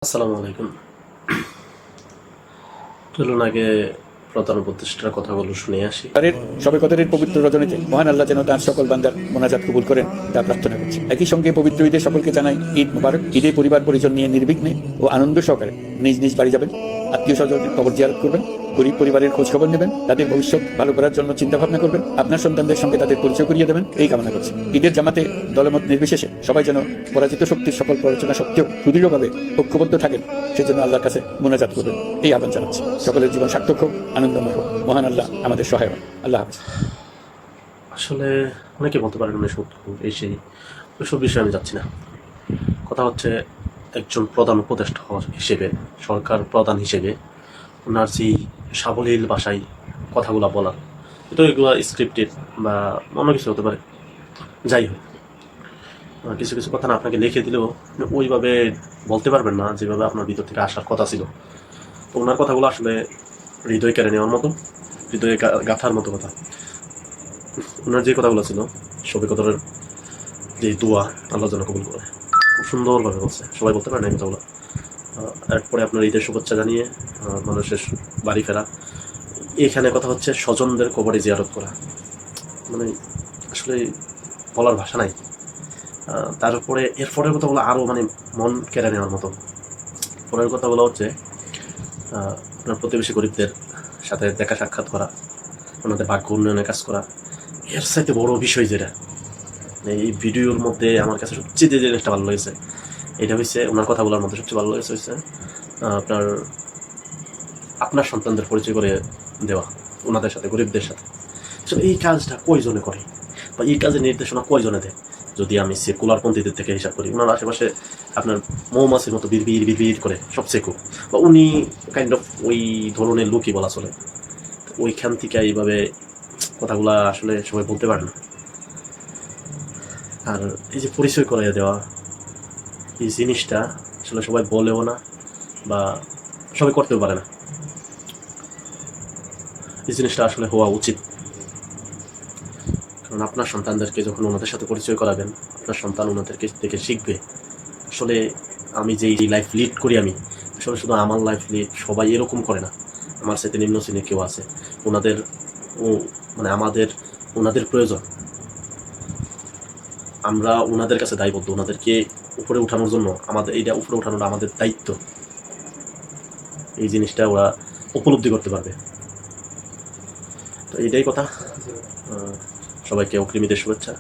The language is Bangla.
আসসালামু আলাইকুম। চলুন আগে প্রধান উপদেষ্টার কথাগুলো শুনে আসি। শবে কদরের পবিত্র রজনীতে মহান আল্লাহ যেন তার সকল বান্দার মোনাজাত কবুল করেন তা প্রার্থনা করছি। একই সঙ্গে পবিত্র ঈদে সকলকে জানাই ঈদ মুবারক। ঈদে পরিবার পরিজন নিয়ে নির্বিঘ্নে ও আনন্দ সহকারে নিজ নিজ বাড়ি যাবেন, আত্মীয় স্বজনের কবর জিয়ারত করবেন, গরিব পরিবারের খোঁজ খবর নেবেন, তাদের ভবিষ্যৎ ভালো করার জন্য চিন্তা ভাবনা করবেন, আপনার সন্তানদের সঙ্গে তাদের পরিচয় করিয়ে দেবেন, এই কামনা করছি। ঈদের জামাতে দলমত নির্বিশেষে সবাই যেন পরাজিত শক্তির সকল প্ররোচনা সত্ত্বেও সুদৃঢ়ভাবে ঐক্যবদ্ধ থাকেন, সেজন্য আল্লাহর কাছে মোনাজাত করবেন, এই আহ্বান জানাচ্ছি। সকলের জীবন সার্থক হোক, আনন্দময় হোক। মহান আল্লাহ আমাদের সহায় হোক। আল্লাহ হাফেজ। আসলে অনেকে বলতে পারেন উনি শত্রু, এই সেই, ওইসব বিষয়ে আমি যাচ্ছি না। কথা হচ্ছে একজন প্রধান উপদেষ্টা হিসেবে, সরকার প্রধান হিসেবে ওনার যেই সাবলীল ভাষায় কথাগুলো বলার, তো এগুলো স্ক্রিপ্টেড বা অন্য কিছু হতে পারে। যাই হোক, কিছু কিছু কথা না আপনাকে লিখে দিলেও ওইভাবে বলতে পারবেন না যেভাবে আপনার ভিতর থেকে আসার কথা ছিল। তো ওনার কথাগুলো আসলে হৃদয় কেড়ে নেওয়ার মতো, হৃদয়ে গাঁথার মতো কথা। ওনার যে কথাগুলো ছিল, শবে কদরের যে দোয়া আল্লাহ যেন কবুল করে, খুব সুন্দরভাবে বলছে। সবাই বলতে পারে না এই কথাগুলো। এরপরে আপনার ঈদের শুভেচ্ছা জানিয়ে মানুষের বাড়ি ফেরা। এখানে কথা হচ্ছে স্বজনদের কবরে জিয়ারত করা, মানে আসলে বলার ভাষা নাই। তারপরে এরপরের কথাগুলো আরও মানে মন কেড়ে নেওয়ার মতো। পরের কথাগুলো হচ্ছে আপনার প্রতিবেশী গরিবদের সাথে দেখা সাক্ষাৎ করা, ওনাদের ভাগ্য উন্নয়নের কাজ করা। এর চাইতে বড় বিষয় যেটা এই ভিডিওর মধ্যে আমার কাছে সবচেয়ে যে জিনিসটা ভালো লেগেছে, এটা হচ্ছে ওনার কথাগুলোর মধ্যে সবচেয়ে ভালো লেগেছে হচ্ছে আপনার আপনার সন্তানদের পরিচয় করে দেওয়া ওনাদের সাথে, গরিবদের সাথে। আসলে এই কাজটা কয়জনে করে বা এই কাজের নির্দেশনা কয়জনে দেয়? যদি আমি সেকুলারপন্থীদের থেকে হিসাব করি, ওনার আশেপাশে আপনার মৌমাছির মতো বিড়বিড় বিড়বিড় করে সব সেকু, বা উনি কাইন্ড অফ ওই ধরনের লোকই বলা চলে। ওইখান থেকে এইভাবে কথাগুলা আসলে সবাই বলতে পারে না। আর এই যে পরিচয় করাইয়া দেওয়া, এই জিনিসটা আসলে সবাই বলেও না বা সবাই করতেও পারে না। এই জিনিসটা আসলে হওয়া উচিত, কারণ আপনার সন্তানদেরকে যখন ওনাদের সাথে পরিচয় করাবেন, আপনার সন্তান ওনাদেরকে দেখে শিখবে। আসলে আমি যে এই লাইফ লিড করি, আমি আসলে শুধু আমার লাইফ লিড, সবাই এরকম করে না। আমার সাথে নিম্ন শ্রেণীর কেউ আছে, ওনাদের মানে আমাদের ওনাদের প্রয়োজন, আমরা ওনাদের কাছে দায়বদ্ধ। ওনাদেরকে উপরে উঠানোর জন্য আমাদের এইটা উপরে উঠানোটা আমাদের দায়িত্ব। এই জিনিসটা ওরা উপলব্ধি করতে পারবে। তো এইটাই কথা। সবাইকে অগ্রিম ঈদের শুভেচ্ছা।